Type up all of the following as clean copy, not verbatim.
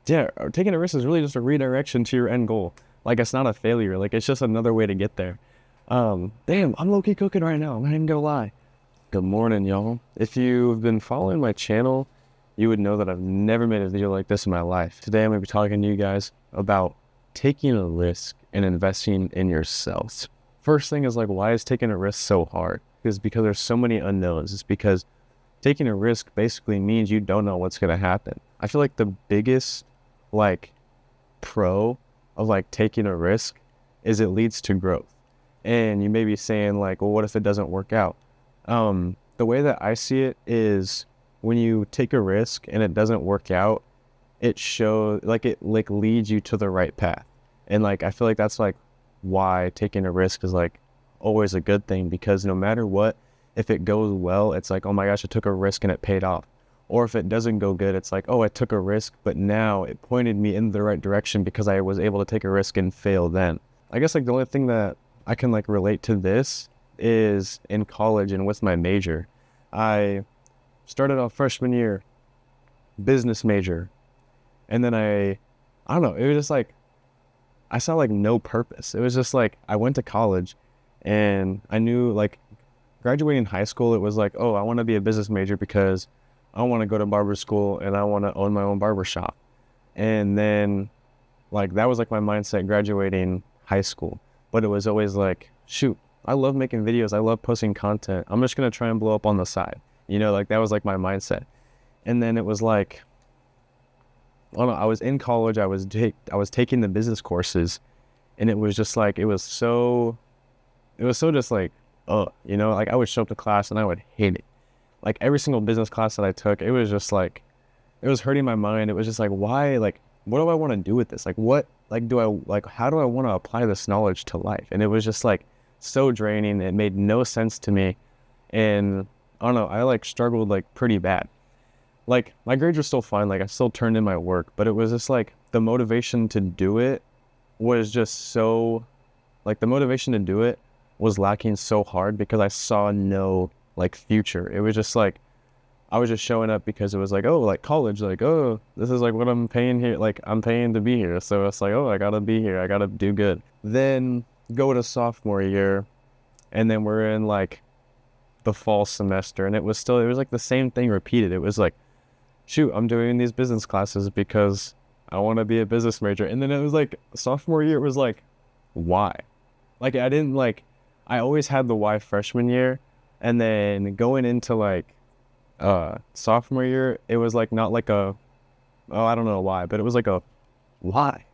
yeah, taking a risk is really just a redirection to your end goal. Like it's not a failure. Like it's just another way to get there. Damn, I'm low-key cooking right now. I'm not even gonna lie. Good morning, y'all. If you've been following my channel, you would know that I've never made a video like this in my life. Today, I'm gonna be talking to you guys about taking a risk and investing in yourselves. First thing is like, why is taking a risk so hard? It's because there's so many unknowns. It's because taking a risk basically means you don't know what's gonna happen. I feel like the biggest like pro of like taking a risk is it leads to growth. And you may be saying like, well, what if it doesn't work out? The way that I see it is when you take a risk and it doesn't work out, it shows like it like leads you to the right path. And like I feel like that's like why taking a risk is like always a good thing, because no matter what, if it goes well, it's like, oh my gosh, I took a risk and it paid off. Or if it doesn't go good, it's like, oh, I took a risk, but now it pointed me in the right direction because I was able to take a risk and fail then. I guess like the only thing that I can like relate to this is in college and with my major. I started off freshman year, business major, and then I don't know, it was just like, I saw like no purpose. It was just like, I went to college and I knew like graduating high school, it was like, oh, I want to be a business major because I want to go to barber school and I want to own my own barber shop. And then like that was like my mindset graduating high school. But it was always like, shoot, I love making videos. I love posting content. I'm just going to try and blow up on the side. You know, like that was like my mindset. And then it was like, I don't know, I was in college. I was taking the business courses, and it was just like, it was so just like, you know, like I would show up to class and I would hate it. Like every single business class that I took, it was just like, it was hurting my mind. It was just like, why, like, what do I want to do with this? Like, what, like, how do I want to apply this knowledge to life? And it was just like so draining. It made no sense to me. And I don't know, I like struggled like pretty bad. Like my grades were still fine. Like I still turned in my work, but it was just like the motivation to do it was just so, like the motivation to do it was lacking so hard because I saw no like future. It was just like, I was just showing up because it was like, oh, like college, like, oh, this is like what I'm paying here. Like I'm paying to be here. So it's like, oh, I gotta be here. I gotta do good. Then go to sophomore year, and then we're in like the fall semester, and it was like the same thing repeated. It was like, shoot, I'm doing these business classes because I want to be a business major. And then it was like sophomore year, it was like, why? Like I always had the why freshman year, and then going into like sophomore year, it was like not like a, oh, I don't know why, but it was like a why.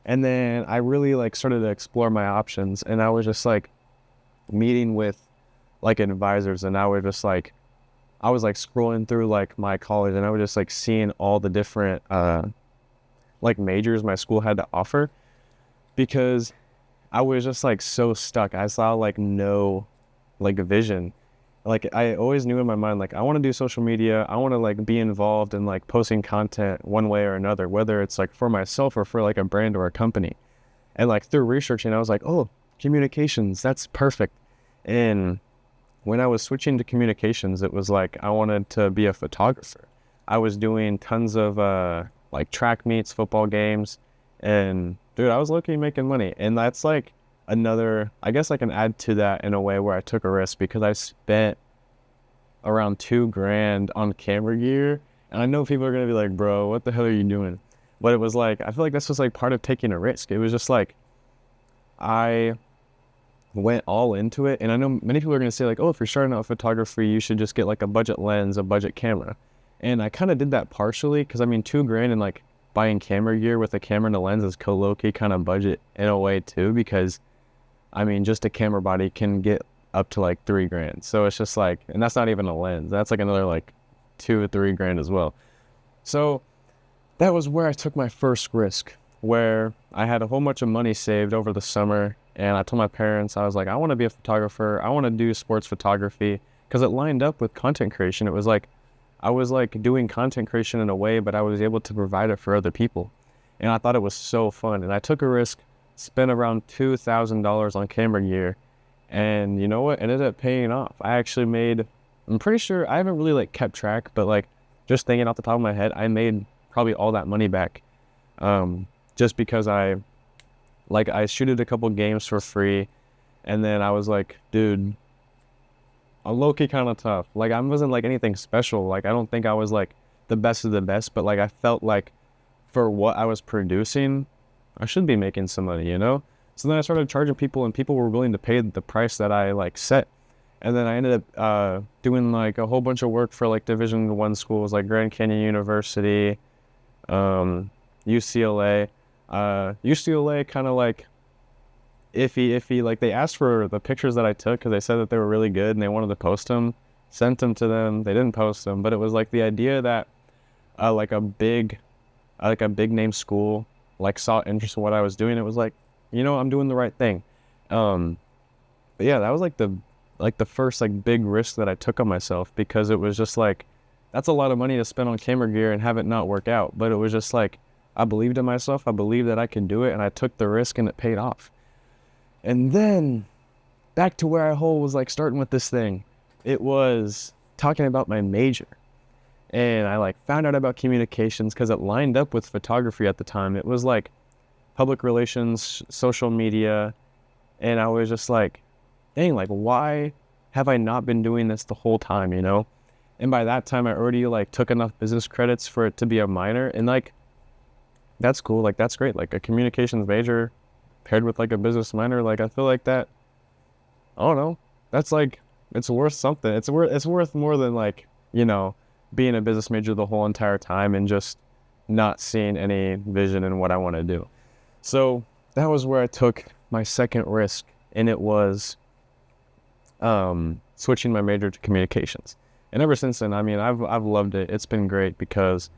And then I really like started to explore my options, and I was just like meeting with like advisors, and I was like scrolling through like my college, and I was just like seeing all the different like majors my school had to offer, because I was just like so stuck. I saw like no like vision. Like I always knew in my mind, like I want to do social media. I want to like be involved in like posting content one way or another, whether it's like for myself or for like a brand or a company. And like through researching, I was like, oh, communications, that's perfect. And when I was switching to communications, it was like, I wanted to be a photographer. I was doing tons of like track meets, football games, and dude, I was low-key making money. And that's like another, I guess I can add to that in a way where I took a risk, because I spent around $2,000 on camera gear. And I know people are going to be like, bro, what the hell are you doing? But it was like, I feel like this was like part of taking a risk. It was just like, I went all into it. And I know many people are going to say like, oh, if you're starting out photography, you should just get like a budget lens, a budget camera. And I kind of did that partially, because I mean, $2,000 and like buying camera gear with a camera and a lens is low-key kind of budget in a way too, because I mean, just a camera body can get up to like $3,000. So it's just like, and that's not even a lens. That's like another like $2,000 or $3,000 as well. So that was where I took my first risk, where I had a whole bunch of money saved over the summer. And I told my parents, I was like, I want to be a photographer. I want to do sports photography, because it lined up with content creation. It was like, I was like doing content creation in a way, but I was able to provide it for other people. And I thought it was so fun. And I took a risk, spent around $2,000 on camera gear, and you know what, ended up paying off. I actually made, I'm pretty sure, I haven't really like kept track, but like just thinking off the top of my head, I made probably all that money back just because I shooted a couple games for free, and then I was like, dude, I'm low-key kind of tough. Like, I wasn't like anything special. Like, I don't think I was like the best of the best, but like I felt like for what I was producing, I should be making some money, you know? So then I started charging people, and people were willing to pay the price that I like set. And then I ended up doing like a whole bunch of work for like Division I schools like Grand Canyon University, UCLA. UCLA kind of like iffy. Like, they asked for the pictures that I took because they said that they were really good and they wanted to post them. Sent them to them. They didn't post them, but it was like the idea that like a big name school like saw interest in what I was doing. It was like, you know, I'm doing the right thing. But yeah, that was like the first like big risk that I took on myself, because it was just like, that's a lot of money to spend on camera gear and have it not work out. But it was just like, I believed in myself. I believed that I could do it, and I took the risk, and it paid off. And then back to where I was like starting with this thing. It was talking about my major. And I like found out about communications because it lined up with photography at the time. It was like public relations, social media. And I was just like, dang, like, why have I not been doing this the whole time, you know? And by that time, I already like took enough business credits for it to be a minor. And like, that's cool. Like, that's great. Like, a communications major paired with like a business minor. Like, I feel like that, I don't know. That's like, it's worth something. It's worth more than like, you know, being a business major the whole entire time and just not seeing any vision in what I want to do. So that was where I took my second risk, and it was switching my major to communications. And ever since then, I mean, I've loved it. It's been great because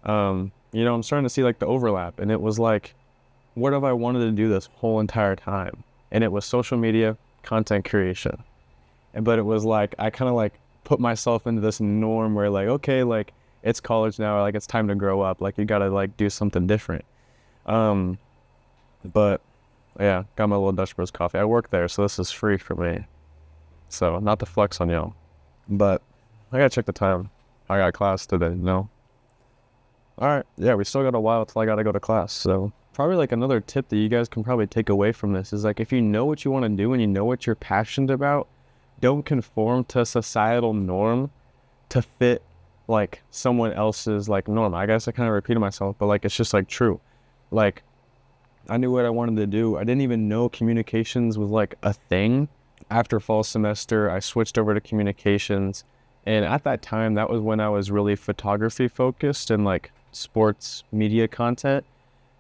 you know, I'm starting to see like the overlap, and it was like, what have I wanted to do this whole entire time? And it was social media, content creation. But it was like, I kind of like put myself into this norm where like, okay, like, it's college now, like, it's time to grow up, like, you gotta like do something different. But yeah, got my little Dutch Bros coffee. I work there, so this is free for me, so not to flex on y'all, but I gotta check the time. I got class today. No, all right, yeah, we still got a while till I gotta go to class. So probably like another tip that you guys can probably take away from this is like, if you know what you want to do and you know what you're passionate about, don't conform to societal norm to fit like someone else's like norm. I guess I kind of repeated myself, but like, it's just like true. Like, I knew what I wanted to do. I didn't even know communications was like a thing. After fall semester, I switched over to communications. And at that time, that was when I was really photography focused and like sports media content.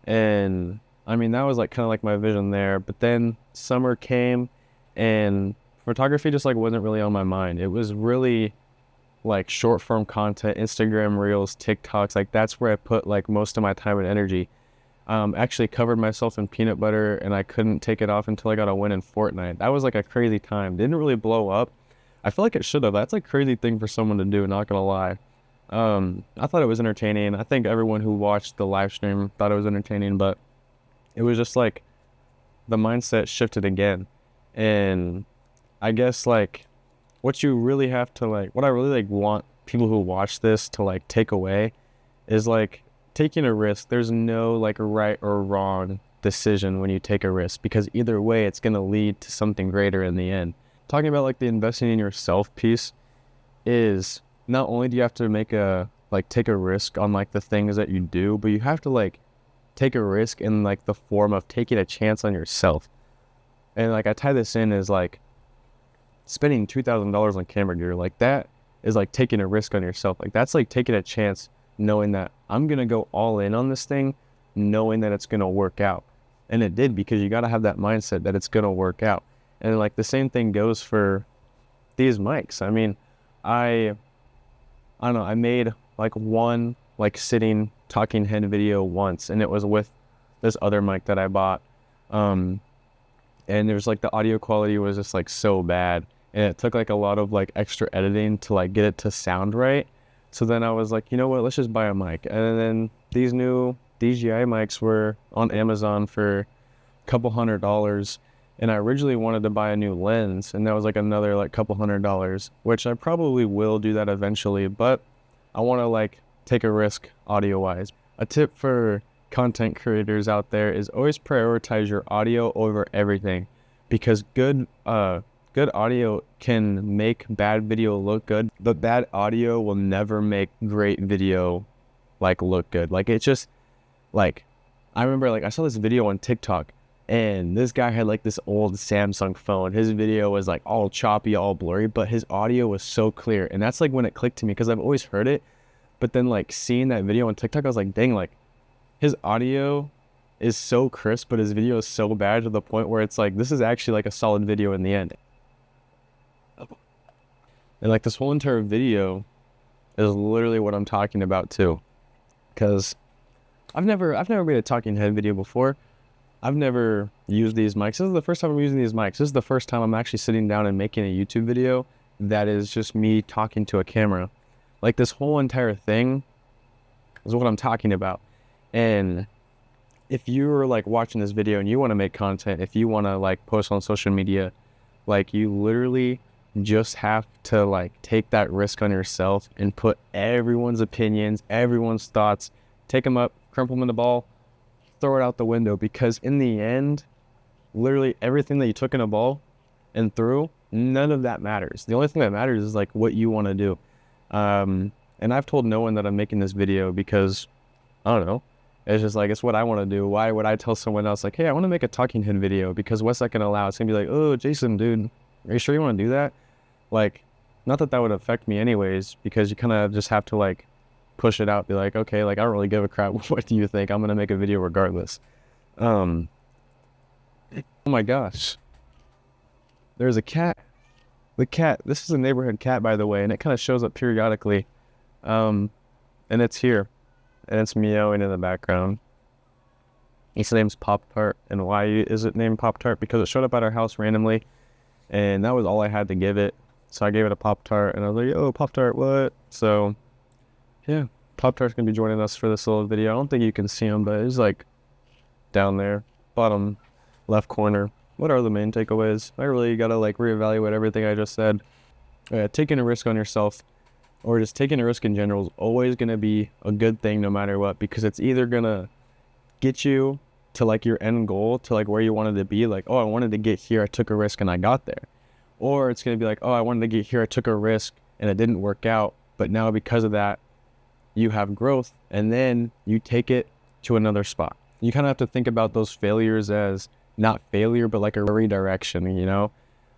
And I mean, that was like kind of like my vision there. But then summer came, and photography just like wasn't really on my mind. It was really like short form content, Instagram reels, TikToks. Like, that's where I put like most of my time and energy. Actually covered myself in peanut butter, and I couldn't take it off until I got a win in Fortnite. That was like a crazy time. Didn't really blow up. I feel like it should have. That's like a crazy thing for someone to do, not gonna lie. I thought it was entertaining. I think everyone who watched the live stream thought it was entertaining, but it was just like the mindset shifted again. And I guess like what you really have to like, what I really like want people who watch this to like take away is like taking a risk. There's no like right or wrong decision when you take a risk, because either way it's going to lead to something greater in the end. Talking about like the investing in yourself piece is, not only do you have to take a risk on like the things that you do, but you have to like take a risk in like the form of taking a chance on yourself. And like, I tie this in as like spending $2,000 on camera gear. Like, that is like taking a risk on yourself. Like, that's like taking a chance knowing that I'm going to go all in on this thing, knowing that it's going to work out. And it did, because you got to have that mindset that it's going to work out. And like the same thing goes for these mics. I mean, I don't know, I made like one like sitting talking head video once, and it was with this other mic that I bought. And there's like the audio quality was just like so bad, and it took like a lot of like extra editing to like get it to sound right. So then I was like, you know what, let's just buy a mic. And then these new DJI mics were on Amazon for a couple $100. And I originally wanted to buy a new lens, and that was like another like couple $100, which I probably will do that eventually, but I want to like take a risk audio wise. A tip for content creators out there is always prioritize your audio over everything, because good audio can make bad video look good, but bad audio will never make great video like look good. Like, it's just like, I remember like I saw this video on TikTok, and this guy had like this old Samsung phone. His video was like all choppy, all blurry, but his audio was so clear. And that's like when it clicked to me, because I've always heard it, but then like seeing that video on TikTok, I was like, dang, like his audio is so crisp, but his video is so bad to the point where it's like, this is actually like a solid video in the end. And like this whole entire video is literally what I'm talking about too, because I've never made a talking head video before. I've never used these mics. This is the first time I'm using these mics. This is the first time I'm actually sitting down and making a YouTube video that is just me talking to a camera. Like, this whole entire thing is what I'm talking about. And if you're like watching this video and you want to make content, if you want to like post on social media, like, you literally just have to like take that risk on yourself and put everyone's opinions, everyone's thoughts, take them up, crumple them in the ball, throw it out the window, because in the end, literally everything that you took in a ball and threw, none of that matters. The only thing that matters is like what you want to do. And I've told no one that I'm making this video because, I don't know, it's just like, it's what I want to do. Why would I tell someone else like, hey, I want to make a talking head video? Because what's that going to allow? It's going to be like, oh, Jason, dude, are you sure you want to do that? Like, not that that would affect me anyways, because you kind of just have to like push it out, be like, okay, like, I don't really give a crap. What do you think? I'm going to make a video regardless. Oh my gosh. There's a cat. The cat, this is a neighborhood cat, by the way, and it kind of shows up periodically. And it's here, and it's meowing in the background. Its name's Pop-Tart. And why is it named Pop-Tart? Because it showed up at our house randomly, and that was all I had to give it. So I gave it a Pop-Tart, and I was like, oh, Pop-Tart, what? So yeah, Pop-Tart's gonna be joining us for this little video. I don't think you can see him, but he's like down there, bottom left corner. What are the main takeaways? I really gotta like reevaluate everything I just said. Taking a risk on yourself, or just taking a risk in general, is always gonna be a good thing no matter what, because it's either gonna get you to like your end goal, to like where you wanted to be, like, oh, I wanted to get here, I took a risk and I got there. Or it's gonna be like, oh, I wanted to get here, I took a risk and it didn't work out, but now because of that, you have growth, and then you take it to another spot. You kind of have to think about those failures as not failure, but like a redirection, you know?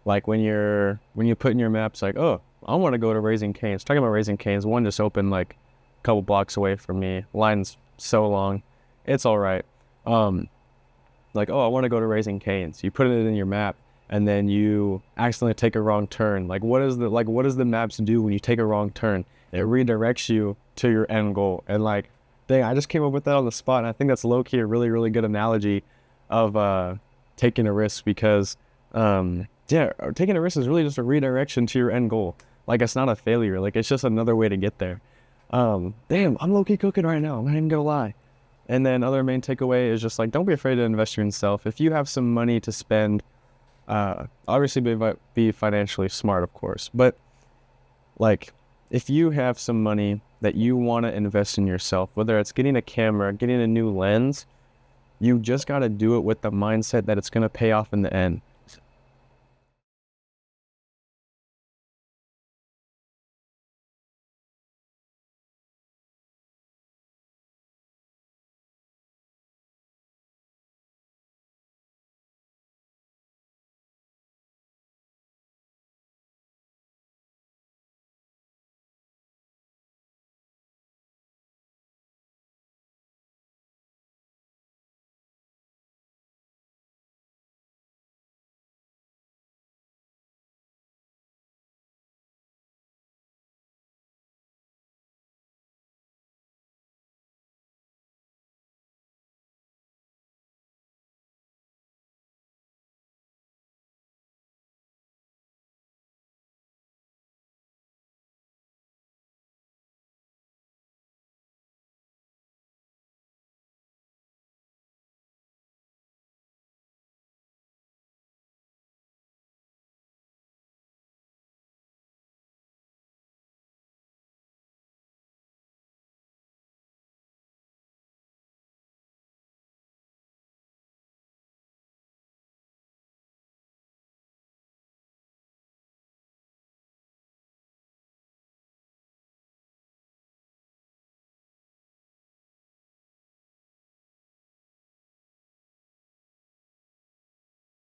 Like when you put in your maps, like, oh, I want to go to Raising Cane's. Talking about Raising Cane's, one just opened like a couple blocks away from me. Line's so long. It's all right. Like, oh, I want to go to Raising Cane's. You put it in your map, and then you accidentally take a wrong turn. Like, what does the maps do when you take a wrong turn? It redirects you to your end goal. And like, dang, I just came up with that on the spot, and I think that's low-key a really, really good analogy of taking a risk, because yeah, taking a risk is really just a redirection to your end goal. Like, it's not a failure. Like, it's just another way to get there. Damn, I'm low-key cooking right now. I'm not even gonna lie. And then other main takeaway is just like, don't be afraid to invest in yourself. If you have some money to spend, obviously be financially smart, of course. But like, if you have some money that you want to invest in yourself, whether it's getting a camera, getting a new lens, you just got to do it with the mindset that it's going to pay off in the end.